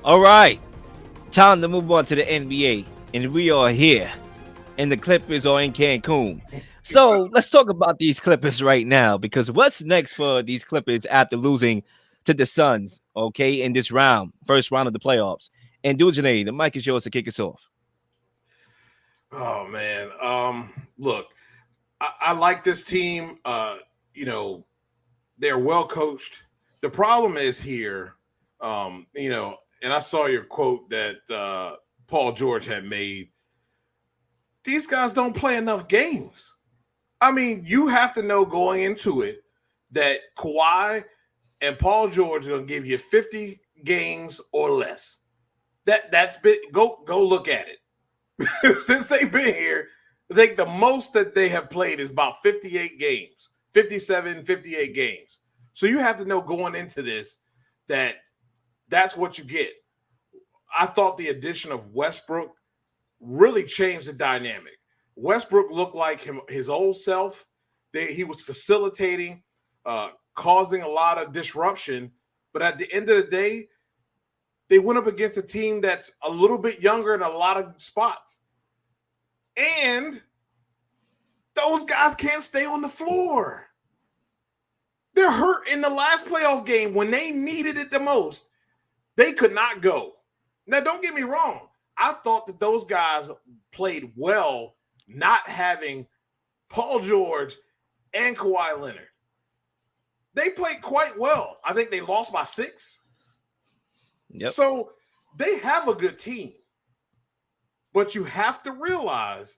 All right, time to move on to the NBA, and we are here, and the Clippers are in Cancun. So let's talk about these Clippers right now, because what's next for these Clippers after losing to the Suns? Okay, in this round, first round of the playoffs. And Dujane, the mic is yours to kick us off. Oh man. Look, I like this team. You know, they're well coached. The problem is here, and I saw your quote that Paul George had made. These guys don't play enough games. I mean, you have to know going into it that Kawhi and Paul George are going to give you 50 games or less. That's been go look at it. Since they've been here, I think the most that they have played is about 58 games, 57, 58 games. So you have to know going into this that that's what you get. I thought the addition of Westbrook really changed the dynamic. Westbrook looked like his old self. He was facilitating, causing a lot of disruption. But at the end of the day, they went up against a team that's a little bit younger in a lot of spots. And those guys can't stay on the floor. They're hurt in the last playoff game when they needed it the most. They could not go. Now, don't get me wrong. I thought that those guys played well not having Paul George and Kawhi Leonard. They played quite well. I think they lost by 6. Yep. So they have a good team. But you have to realize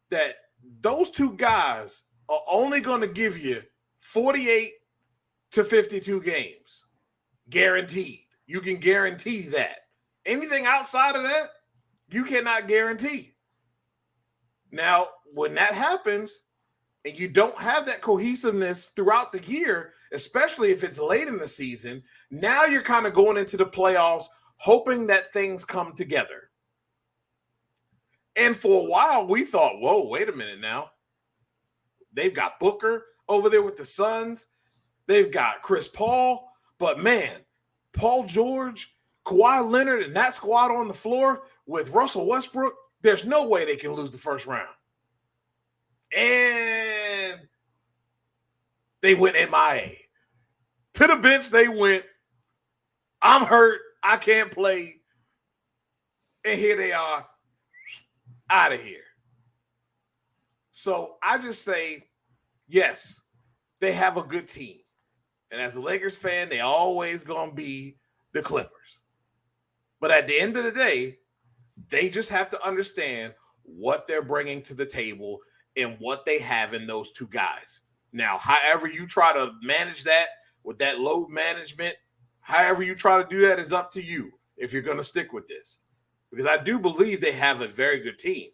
that those two guys are only going to give you 48 to 52 games. Guaranteed. You can guarantee that. Anything outside of that, you cannot guarantee. Now, when that happens and you don't have that cohesiveness throughout the year, especially if it's late in the season, now you're kind of going into the playoffs hoping that things come together. And for a while, we thought, whoa, wait a minute now. They've got Booker over there with the Suns. They've got Chris Paul. But, man, Paul George, Kawhi Leonard, and that squad on the floor with Russell Westbrook, there's no way they can lose the first round. And they went MIA. To the bench they went, I'm hurt, I can't play. And here they are, out of here. So I just say, yes, they have a good team. And as a Lakers fan, they always going to be the Clippers. But at the end of the day, they just have to understand what they're bringing to the table and what they have in those two guys. Now, however you try to manage that with that load management, however you try to do that is up to you if you're going to stick with this. Because I do believe they have a very good team,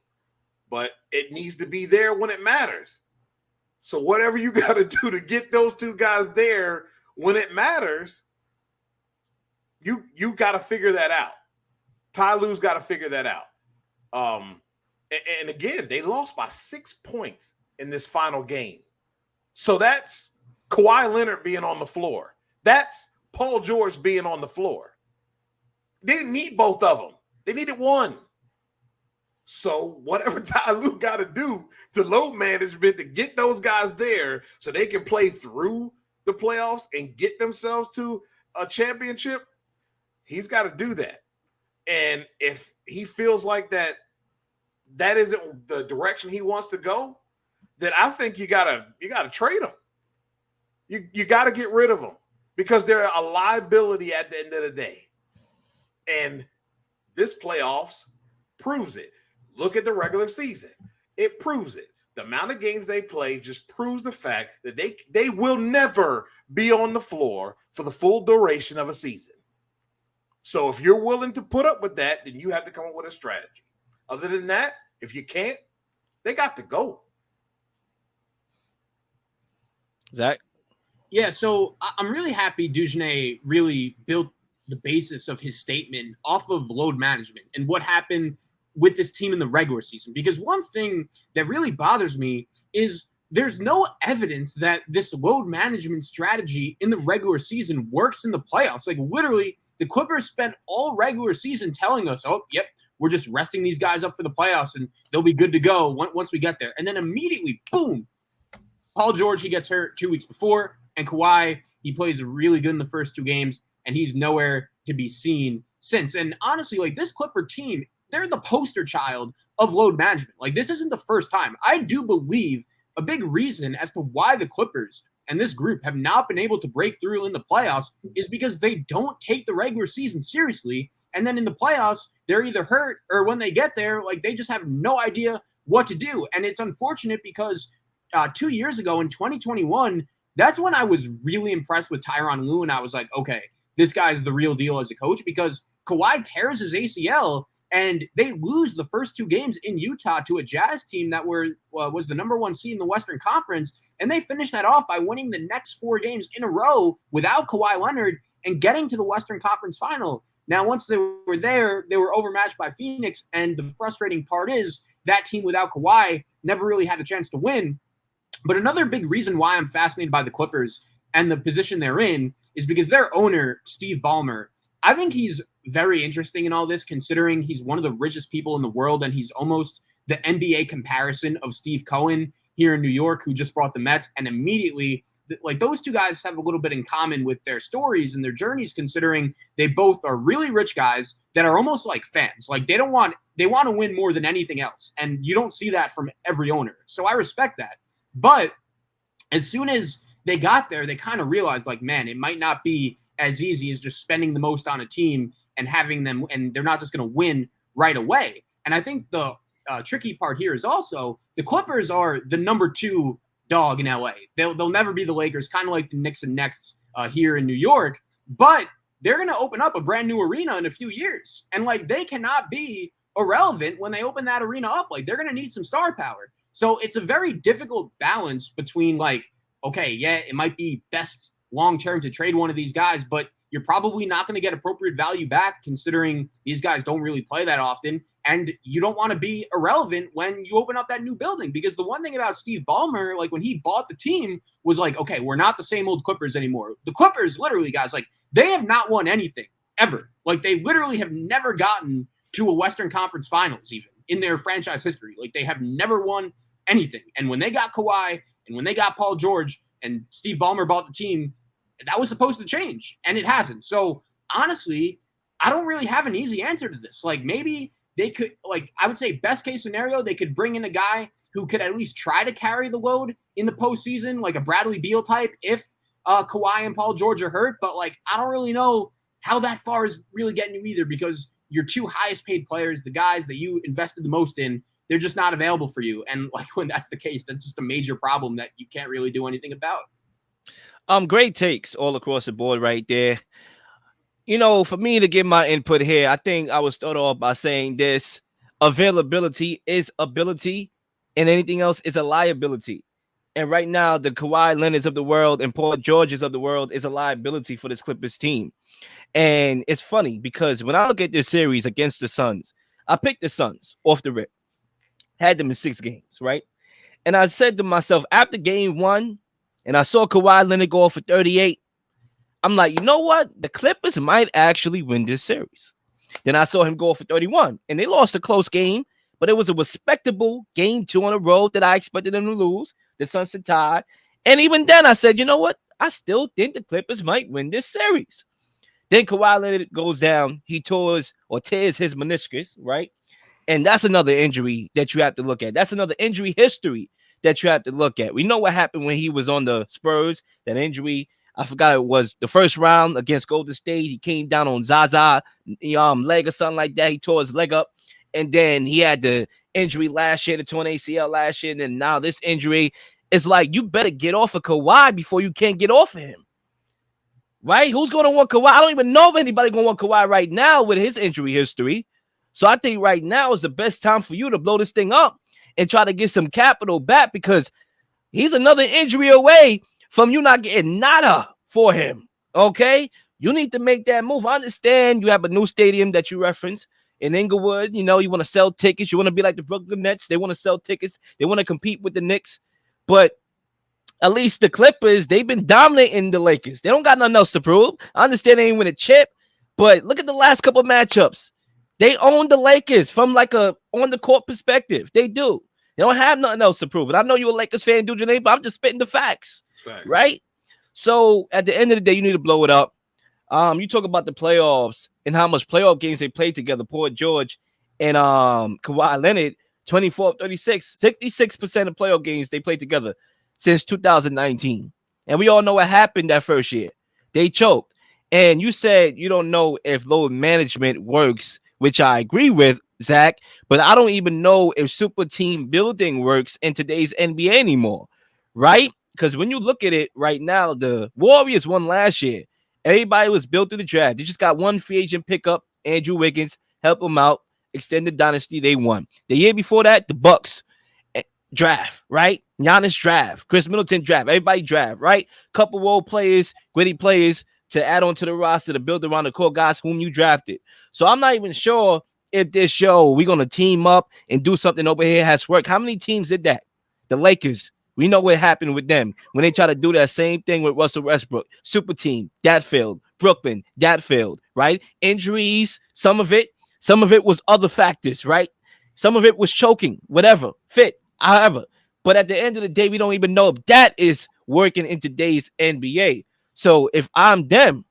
but it needs to be there when it matters. So whatever you got to do to get those two guys there when it matters, you got to figure that out. Ty Lue's got to figure that out. And again, they lost by 6 points in this final game. So that's Kawhi Leonard being on the floor. That's Paul George being on the floor. They didn't need both of them. They needed one. So whatever Ty Lue got to do to load management to get those guys there so they can play through the playoffs and get themselves to a championship, he's got to do that. And if he feels like that isn't the direction he wants to go, then I think you gotta trade him. You got to get rid of them because they're a liability at the end of the day. And this playoffs proves it. Look at the regular season. It proves it. The amount of games they play just proves the fact that they will never be on the floor for the full duration of a season. So if you're willing to put up with that, then you have to come up with a strategy. Other than that, if you can't, they got to go. Zach? Yeah, so I'm really happy Dujane really built the basis of his statement off of load management and what happened with this team in the regular season. Because one thing that really bothers me is there's no evidence that this load management strategy in the regular season works in the playoffs. Like literally, the Clippers spent all regular season telling us, oh, yep, we're just resting these guys up for the playoffs and they'll be good to go once we get there. And then immediately, boom, Paul George, he gets hurt 2 weeks before. And Kawhi, he plays really good in the first 2 games, and he's nowhere to be seen since. And honestly, like this Clipper team, they're the poster child of load management. Like this isn't the first time. I do believe a big reason as to why the Clippers and this group have not been able to break through in the playoffs is because they don't take the regular season seriously. And then in the playoffs, they're either hurt or when they get there, like they just have no idea what to do. And it's unfortunate because 2 years ago in 2021, that's when I was really impressed with Tyronn Lue. And I was like, okay, this guy's the real deal as a coach because Kawhi tears his ACL and they lose the first 2 games in Utah to a Jazz team that was the number 1 seed in the Western Conference. And they finished that off by winning the next 4 games in a row without Kawhi Leonard and getting to the Western Conference final. Now, once they were there, they were overmatched by Phoenix. And the frustrating part is that team without Kawhi never really had a chance to win. But another big reason why I'm fascinated by the Clippers and the position they're in is because their owner, Steve Ballmer, I think he's very interesting in all this, considering he's one of the richest people in the world and he's almost the NBA comparison of Steve Cohen here in New York, who just brought the Mets. And immediately, like those 2 guys have a little bit in common with their stories and their journeys, considering they both are really rich guys that are almost like fans. Like they want to win more than anything else. And you don't see that from every owner. So I respect that. But as soon as they got there, they kind of realized like, man, it might not be as easy as just spending the most on a team and having them, and they're not just going to win right away. And I think the tricky part here is also the Clippers are the number 2 dog in LA. They'll never be the Lakers, kind of like the Knicks and Nets here in New York, but they're going to open up a brand new arena in a few years. And like, they cannot be irrelevant when they open that arena up. Like they're going to need some star power. So it's a very difficult balance between like, okay, yeah, it might be best long-term to trade one of these guys, but you're probably not going to get appropriate value back considering these guys don't really play that often. And you don't want to be irrelevant when you open up that new building, because the one thing about Steve Ballmer, like when he bought the team, was like, okay, we're not the same old Clippers anymore. The Clippers, literally, guys, like they have not won anything ever. Like they literally have never gotten to a Western Conference Finals even in their franchise history. Like they have never won anything. And when they got Kawhi and when they got Paul George and Steve Ballmer bought the team, that was supposed to change, and it hasn't. So honestly, I don't really have an easy answer to this. Like maybe they could, like I would say best case scenario, they could bring in a guy who could at least try to carry the load in the postseason, like a Bradley Beal type if Kawhi and Paul George are hurt. But like, I don't really know how that far is really getting you either, because your 2 highest paid players, the guys that you invested the most in, they're just not available for you. And like when that's the case, that's just a major problem that you can't really do anything about. Great takes all across the board right there. You know, for me to give my input here, I think I would start off by saying this: availability is ability, and anything else is a liability. And right now, the Kawhi Leonards of the world and Paul Georges of the world is a liability for this Clippers team. And it's funny because when I look at this series against the Suns, I picked the Suns off the rip, had them in 6 games, right? And I said to myself, after game 1, and I saw Kawhi Leonard go for 38, I'm like, you know what? The Clippers might actually win this series. Then I saw him go for 31, and they lost a close game, but it was a respectable game 2 on the road that I expected them to lose. The Suns had tied. And even then, I said, you know what? I still think the Clippers might win this series. Then Kawhi Leonard goes down. He tears his meniscus, right? And that's another injury that you have to look at. That's another injury history that you have to look at. We know what happened when he was on the Spurs, that injury. I forgot it was the first round against Golden State. He came down on Zaza leg or something like that. He tore his leg up. And then he had the injury last year, the torn ACL last year. And then now this injury is like, you better get off of Kawhi before you can't get off of him. Right? Who's going to want Kawhi? I don't even know if anybody going to want Kawhi right now with his injury history. So I think right now is the best time for you to blow this thing up and try to get some capital back, because he's another injury away from you not getting nada for him. Okay? You need to make that move. I understand you have a new stadium that you reference in Inglewood. You know, you want to sell tickets. You want to be like the Brooklyn Nets. They want to sell tickets. They want to compete with the Knicks. But at least the Clippers, they've been dominating the Lakers. They don't got nothing else to prove. I understand they ain't win a chip, but look at the last couple of matchups. They own the Lakers from like a on the court perspective. They do. They don't have nothing else to prove. And I know you're a Lakers fan, dude, but I'm just spitting the facts. Right? So at the end of the day, you need to blow it up. You talk about the playoffs and how much playoff games they played together. Paul George and Kawhi Leonard, 24-36, 66% of playoff games they played together since 2019. And we all know what happened that first year. They choked. And you said you don't know if load management works, which I agree with, Zach, but I don't even know if super team building works in today's NBA anymore, right? Because when you look at it right now, the Warriors won last year. Everybody was built through the draft. They just got one free agent pickup, Andrew Wiggins, help them out, extend the dynasty. They won. The year before that, the Bucks draft, right? Giannis draft, Chris Middleton draft, everybody draft, right? Couple role players, gritty players to add on to the roster to build around the core guys whom you drafted. So I'm not even sure if this show we're gonna team up and do something over here has worked. How many teams did that? The Lakers. We know what happened with them when they try to do that same thing with Russell Westbrook. Super team, that failed. Brooklyn, that failed, right? Injuries, some of it was other factors, right? Some of it was choking, whatever, fit, however. But at the end of the day, we don't even know if that is working in today's NBA. So if I'm them,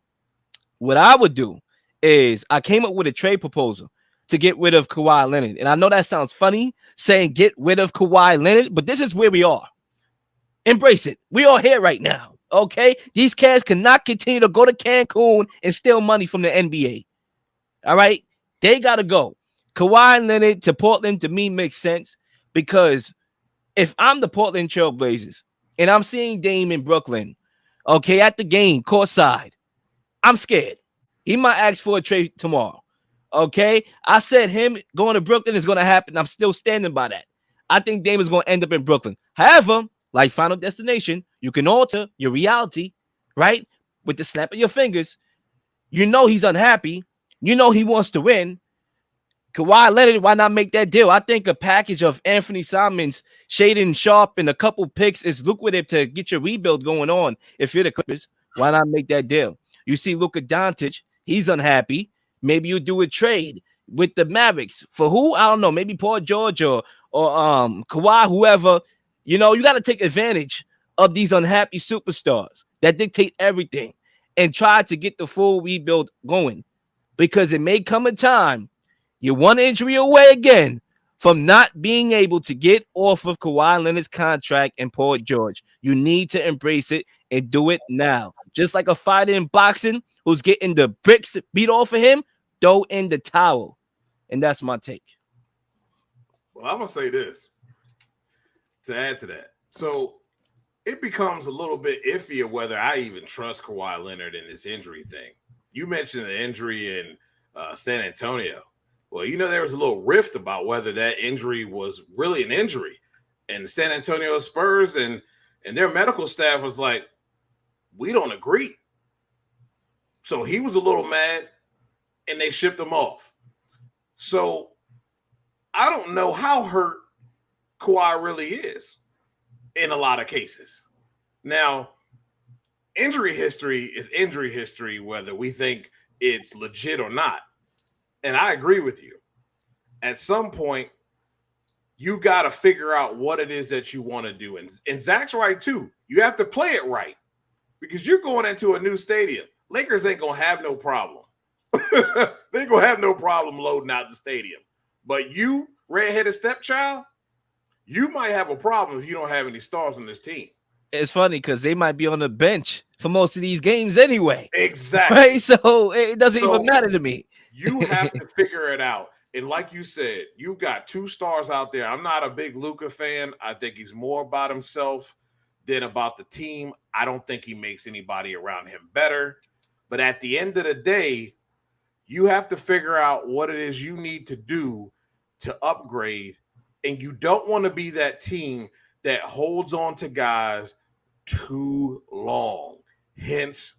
what I would do is I came up with a trade proposal to get rid of Kawhi Leonard. And I know that sounds funny saying get rid of Kawhi Leonard, but this is where we are. Embrace it. We are here right now. Okay. These cats cannot continue to go to Cancun and steal money from the NBA. All right. They got to go. Kawhi Leonard to Portland to me makes sense because if I'm the Portland Trailblazers and I'm seeing Dame in Brooklyn, okay, at the game, courtside, I'm scared. He might ask for a trade tomorrow. Okay. I said him going to Brooklyn is going to happen. I'm still standing by that. I think Dame is going to end up in Brooklyn. However, like Final Destination, you can alter your reality, right? With the snap of your fingers. You know he's unhappy. You know he wants to win. Kawhi Leonard, why not make that deal? I think a package of Anthony Simons, Shaden Sharp, and a couple picks is lucrative to get your rebuild going on. If you're the Clippers, why not make that deal? You see Luka Doncic, he's unhappy. Maybe you do a trade with the Mavericks. For who? I don't know. Maybe Paul George or Kawhi, whoever. You know, you got to take advantage of these unhappy superstars that dictate everything and try to get the full rebuild going because it may come a time you're one injury away again from not being able to get off of Kawhi Leonard's contract and Paul George. You need to embrace it and do it now. Just like a fighter in boxing who's getting the bricks beat off of him, throw in the towel. And that's my take. Well, I'm going to say this. To add to that, so it becomes a little bit iffier whether I even trust Kawhi Leonard in this injury thing. You mentioned the injury in San Antonio. Well, you know, there was a little rift about whether that injury was really an injury. And the San Antonio Spurs and their medical staff was like, we don't agree. So he was a little mad and they shipped him off. So I don't know how hurt Kawhi really is in a lot of cases. Now, injury history is injury history, whether we think it's legit or not. And I agree with you. At some point, you got to figure out what it is that you want to do. And Zach's right, too. You have to play it right because you're going into a new stadium. Lakers ain't going to have no problem. They ain't going to have no problem loading out the stadium. But you, redheaded stepchild, you might have a problem if you don't have any stars on this team. It's funny because they might be on the bench for most of these games anyway. Exactly. Right? So it doesn't even matter to me. You have to figure it out. And like you said, you got two stars out there. I'm not a big Luka fan. I think he's more about himself than about the team. I don't think he makes anybody around him better. But at the end of the day, you have to figure out what it is you need to do to upgrade. And you don't want to be that team that holds on to guys too long. Hence,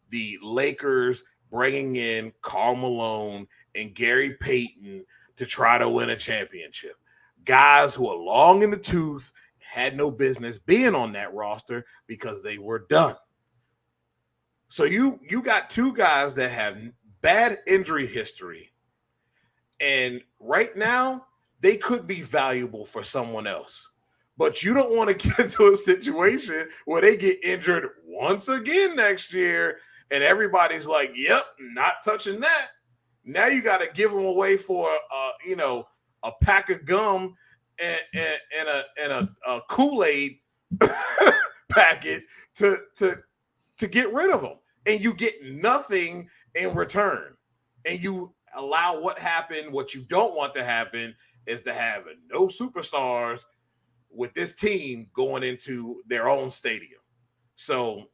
the Lakers bringing in Karl Malone and Gary Payton to try to win a championship. Guys who are long in the tooth, had no business being on that roster because they were done. So you got two guys that have bad injury history, and right now they could be valuable for someone else. But you don't want to get into a situation where they get injured once again next year, and everybody's like, "Yep, not touching that." Now you got to give them away for a pack of gum and a Kool-Aid packet to get rid of them, and you get nothing in return, and you allow what happened. What you don't want to happen is to have no superstars with this team going into their own stadium. So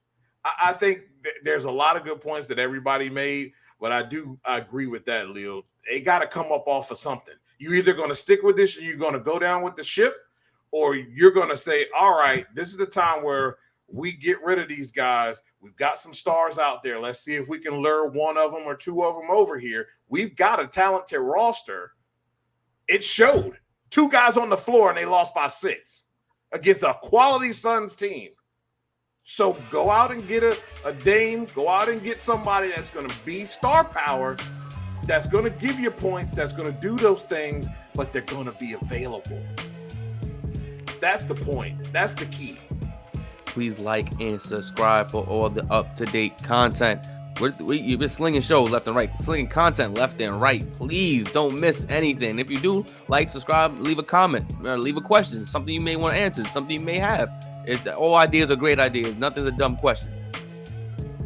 I think there's a lot of good points that everybody made, but I agree with that, Leel. They got to come up off of something. You're either going to stick with this and you're going to go down with the ship, or you're going to say, all right, this is the time where we get rid of these guys. We've got some stars out there. Let's see if we can lure one of them or two of them over here. We've got a talented roster. It showed. 2 guys on the floor and they lost by 6 against a quality Suns team. So go out and get a Dame. Go out and get somebody that's going to be star power, that's going to give you points, that's going to do those things, but they're going to be available. That's the point. That's the key. Please like and subscribe for all the up-to-date content. You've been slinging shows left and right, slinging content left and right. Please don't miss anything. If you do, like, subscribe, leave a comment, leave a question, something you may want to answer, something you may have. All ideas are great ideas. Nothing's a dumb question.